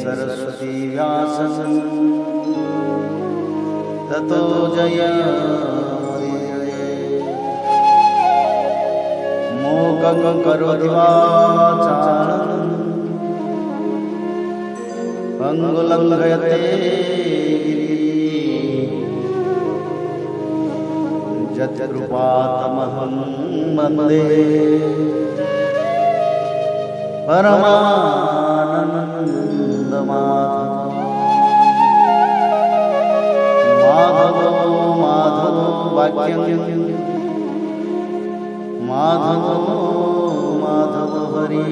सरस्वती व्यासं ततो मूकं करोति वाचालं पंगुलंघयते यत्कृपातमहं वन्दे परमानन्दमाधवो माधवो वाक्यं माधवो हरि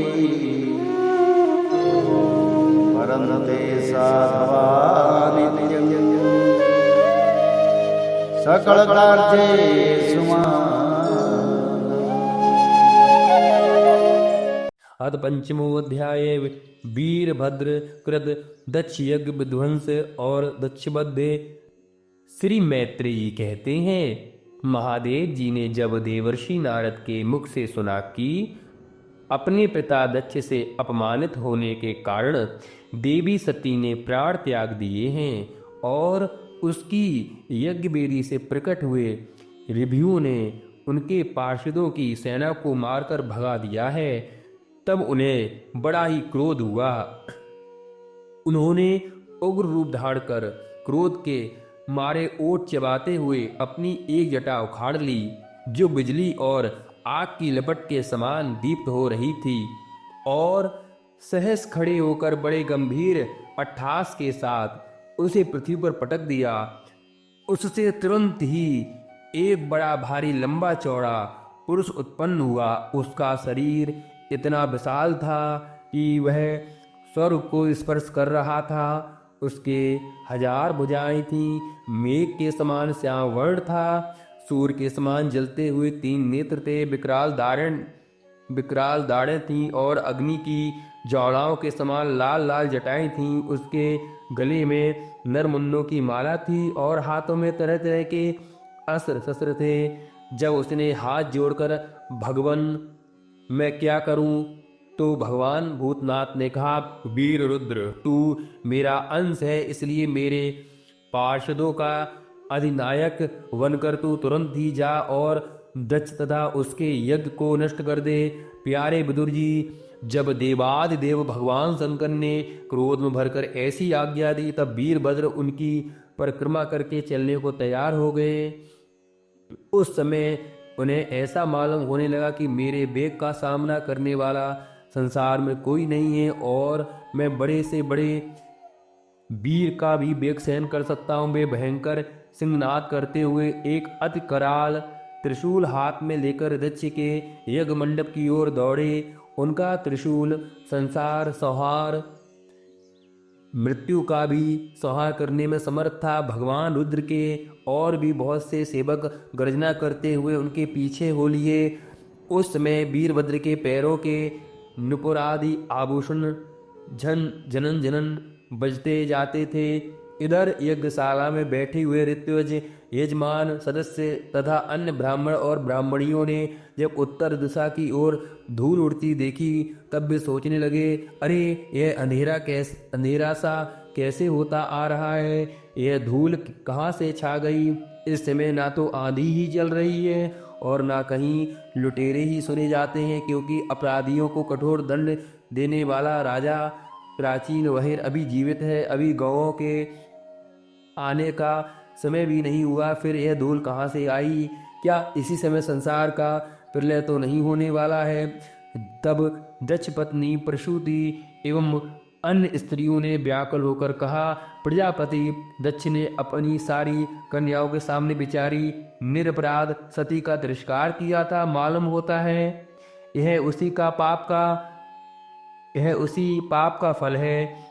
परन्ते साधवा नित्यं सकलकार्येषु अथ पंचमोऽध्याय वीरभद्र कृत दक्ष यज्ञ विध्वंस और दक्षबद्धे। श्री मैत्रेयी कहते हैं, महादेव जी ने जब देवर्षि नारद के मुख से सुना कि अपने पिता दक्ष से अपमानित होने के कारण देवी सती ने प्राण त्याग दिए हैं और उसकी यज्ञ बेदी से प्रकट हुए ऋभुओं ने उनके पार्षदों की सेना को मारकर भगा दिया है, तब उन्हें बड़ा ही क्रोध हुआ। उन्होंने उग्र रूप धारण कर क्रोध के मारे ओट चबाते हुए अपनी एक जटा उखाड़ ली, जो बिजली और आग की लपट के समान दीप्त हो रही थी, और सहस खड़े होकर बड़े गंभीर अट्ठास के साथ उसे पृथ्वी पर पटक दिया। उससे तुरंत ही एक बड़ा भारी लंबा चौड़ा पुरुष उत्पन्न हुआ। उसका शरीर इतना विशाल था कि वह स्वर्ग को स्पर्श कर रहा था। उसके 1000 भुजाएं थीं, मेघ के समान श्याम वर्ण था, सूर्य के समान जलते हुए 3 नेत्र थे, विकराल दाढ़ें थीं और अग्नि की ज्वालाओं के समान लाल लाल जटाएं थीं। उसके गले में नरमुन्नों की माला थी और हाथों में तरह तरह के अस्त्र शस्त्र थे। जब उसने हाथ जोड़कर भगवन मैं क्या करूं, तो भगवान भूतनाथ ने कहा, वीर रुद्र तू मेरा अंश है, इसलिए मेरे पार्षदों का अधिनायक बनकर तू तुरंत ही जा और दक्ष तथा उसके यज्ञ को नष्ट कर दे। प्यारे विदुर जी, जब देवादिदेव भगवान शंकर ने क्रोध में भरकर ऐसी आज्ञा दी, तब वीरभद्र उनकी परिक्रमा करके चलने को तैयार हो गए। उस समय उन्हें ऐसा मालूम होने लगा कि मेरे वेग का सामना करने वाला संसार में कोई नहीं है और मैं बड़े से बड़े वीर का भी वेग सहन कर सकता हूँ। वे भयंकर सिंहनाद करते हुए एक अति कराल त्रिशूल हाथ में लेकर दक्ष के यज्ञ मंडप की ओर दौड़े। उनका त्रिशूल संसार संहार मृत्यु का भी संहार करने में समर्थ था। भगवान रुद्र के और भी बहुत से सेवक गर्जना करते हुए उनके पीछे हो लिए। उस समय वीरभद्र के पैरों के नुपुरादि आभूषण जनन जनन बजते जाते थे। इधर यज्ञशाला में बैठे हुए ऋत्विज यजमान सदस्य तथा अन्य ब्राह्मण और ब्राह्मणियों ने जब उत्तर दिशा की ओर धूल उड़ती देखी, तब वे सोचने लगे, अरे यह अंधेरा सा कैसे होता आ रहा है, यह धूल कहाँ से छा गई। इस समय ना तो आंधी ही चल रही है और ना कहीं लुटेरे ही सुने जाते हैं, क्योंकि अपराधियों को कठोर दंड देने वाला राजा प्राचीन वहीर अभी जीवित है। अभी गौओं के आने का समय भी नहीं हुआ, फिर यह धूल कहाँ से आई। क्या इसी समय संसार का प्रलय तो नहीं होने वाला है। तब दक्ष पत्नी प्रसूति एवं अन्य स्त्रियों ने व्याकुल होकर कहा, प्रजापति दक्ष ने अपनी सारी कन्याओं के सामने बेचारी निरपराध सती का तिरस्कार किया था। मालूम होता है यह उसी पाप का फल है।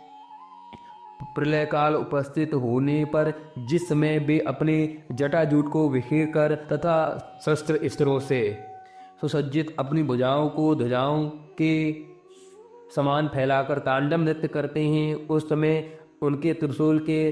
प्रलय काल उपस्थित होने पर जिस समय वे अपने जटाजूट को बिखेर कर तथा शस्त्र अस्त्रों से सुसज्जित अपनी भुजाओं को ध्वजाओं के समान फैलाकर तांडव नृत्य करते हैं, उस समय उनके त्रिशूल के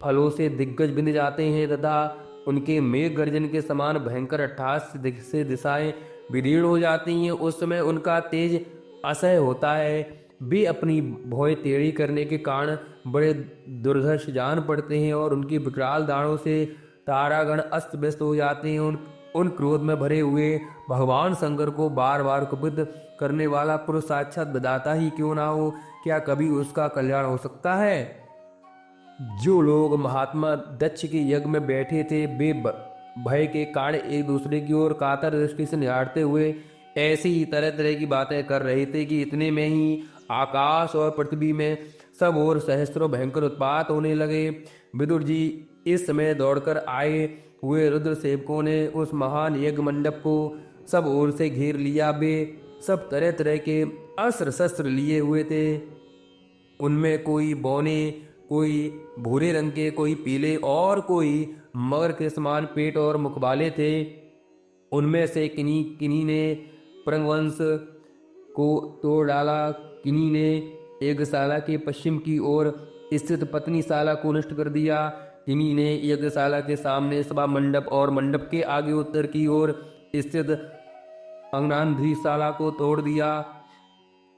फलों से दिग्गज बिंद जाते हैं तथा उनके मेघ गर्जन के समान भयंकर अट्ठास से दिशाएं विदीर्ण हो जाती हैं। उस समय उनका तेज असह्य होता है। वे अपनी भौहें टेढ़ी करने के कारण बड़े दुर्धर्ष जान पड़ते हैं और उनकी विकराल दाढ़ों से तारागण अस्त व्यस्त हो जाते हैं। उन क्रोध में भरे हुए भगवान शंकर को बार बार कुपित करने वाला पुरुष साक्षात विधाता ही क्यों ना हो, क्या कभी उसका कल्याण हो सकता है? जो लोग महात्मा दक्ष के यज्ञ में बैठे थे वे भय के कारण एक दूसरे की ओर कातर दृष्टि से निहारते हुए ऐसी ही तरह तरह की बातें कर रहे थे कि इतने में ही आकाश और पृथ्वी में सब ओर सहस्त्रों भयंकर उत्पात होने लगे। विदुर जी इस समय दौड़कर आए हुए रुद्र सेवकों ने उस महान यज्ञ मंडप को सब ओर से घेर लिया। वे सब तरह तरह के अस्त्र शस्त्र लिए हुए थे। उनमें कोई बौने, कोई भूरे रंग के, कोई पीले और कोई मगर के समान पेट और मुख वाले थे। उनमें से किन्हीं ने प्रंगवंश को तोड़ डाला, किन्हीं ने यज्ञशाला के पश्चिम की ओर स्थित पत्नीशाला को नष्ट कर दिया, किन्हीं ने यज्ञशाला के सामने सभा मंडप और मंडप के आगे उत्तर की ओर स्थित अंगनाधीशाला को तोड़ दिया,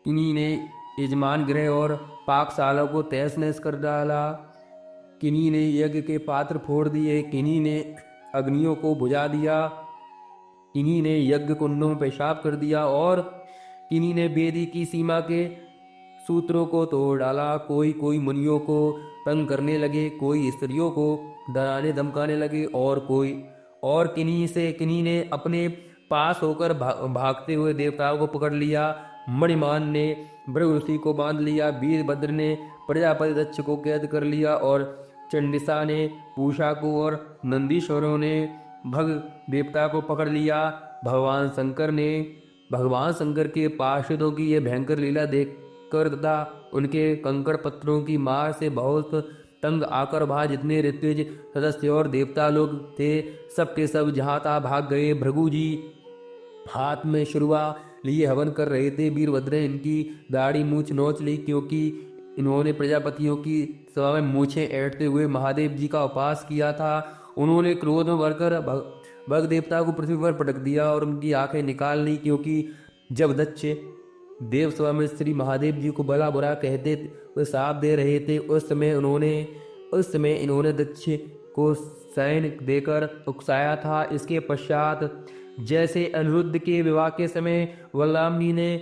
किन्हीं ने यजमान गृह और पाकशाला को तहस नहस कर डाला, किन्हीं ने यज्ञ के पात्र फोड़ दिए, किन्हीं ने अग्नियों को बुझा दिया, किन्हीं ने यज्ञ कुंडों में पेशाब कर दिया और किन्हीं ने वेदी की सीमा के सूत्रों को तोड़ डाला। कोई कोई मुनियों को तंग करने लगे, कोई स्त्रियों को डराने धमकाने लगे और किन्हीं ने अपने पास होकर भागते हुए देवताओं को पकड़ लिया। मणिमान ने भृगु ऋषि को बांध लिया, वीरभद्र ने प्रजापति दक्ष को कैद कर लिया और चंडिसा ने पूषा को और नंदीश्वरों ने भग देवता को पकड़ लिया। भगवान शंकर के पार्षदों की यह भयंकर लीला देखकर तथा उनके कंकड़ पत्थरों की मार से बहुत तंग आकर वहाँ जितने ऋत्विज सदस्य और देवता लोग थे सबके सब जहाँ तहाँ भाग गए। भृगु जी हाथ में शुरुआ लिए हवन कर रहे थे। वीरभद्र ने इनकी दाढ़ी मूछ नोच ली, क्योंकि इन्होंने प्रजापतियों की सभा में मूछें ऐंठते हुए महादेव जी का उपास किया था। उन्होंने क्रोध में भरकर भग देवता को पृथ्वी पर पटक दिया और उनकी आंखें निकाल ली, क्योंकि जब दक्ष देव सभा में श्री महादेव जी को भला बुरा कहते वे साथ दे रहे थे, उस समय इन्होंने दक्ष को सैन देकर उकसाया था। इसके पश्चात जैसे अनिरुद्ध के विवाह के समय वल्लामनी ने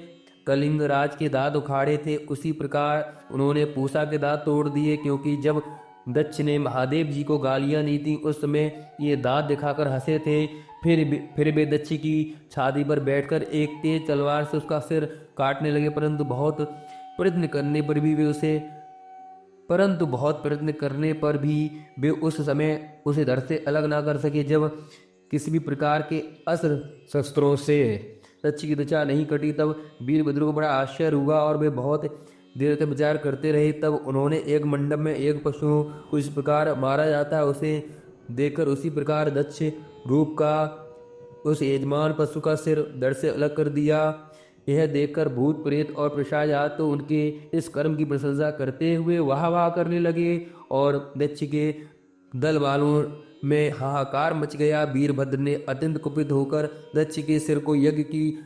कलिंग राज के दांत उखाड़े थे, उसी प्रकार उन्होंने पूषा के दांत तोड़ दिए, क्योंकि जब दक्ष ने महादेव जी को गालियां दी थी उस समय ये दांत दिखाकर हंसे थे। फिर वे दक्ष की छाती पर बैठकर एक तेज तलवार से उसका सिर काटने लगे, परंतु बहुत प्रयत्न करने पर भी वे उस समय उसे धड़ से अलग ना कर सके। जब किसी भी प्रकार के अस्त्र शस्त्रों से दक्ष की त्वचा नहीं कटी तब वीरभद्र को बड़ा आश्चर्य हुआ और वे बहुत देर तक विचार करते रहे। तब उन्होंने एक मंडप में एक पशु को इस प्रकार मारा जाता है उसे देखकर उसी प्रकार दक्ष रूप का उस यजमान पशु का सिर धड़ से अलग कर दिया। यह देखकर भूत प्रेत और पिशाच तो उनके इस कर्म की प्रशंसा करते हुए वाह वाह करने लगे और दक्ष के दल वालों में हाहाकार मच गया। वीरभद्र ने अत्यंत कुपित होकर दक्ष के सिर को यज्ञ की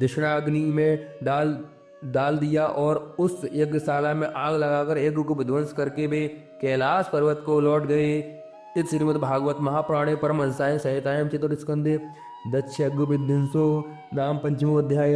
दक्षिणाग्नि में डाल दिया और उस यज्ञशाला में आग लगाकर यज्ञ को विध्वंस करके वे कैलाश पर्वत को लौट गए। इस श्रीमद् भागवत महापुराणे परमहंसाय संहितायां चतुर्स्कंधे दक्ष यज्ञ विध्वंसो नाम 5वां अध्याय।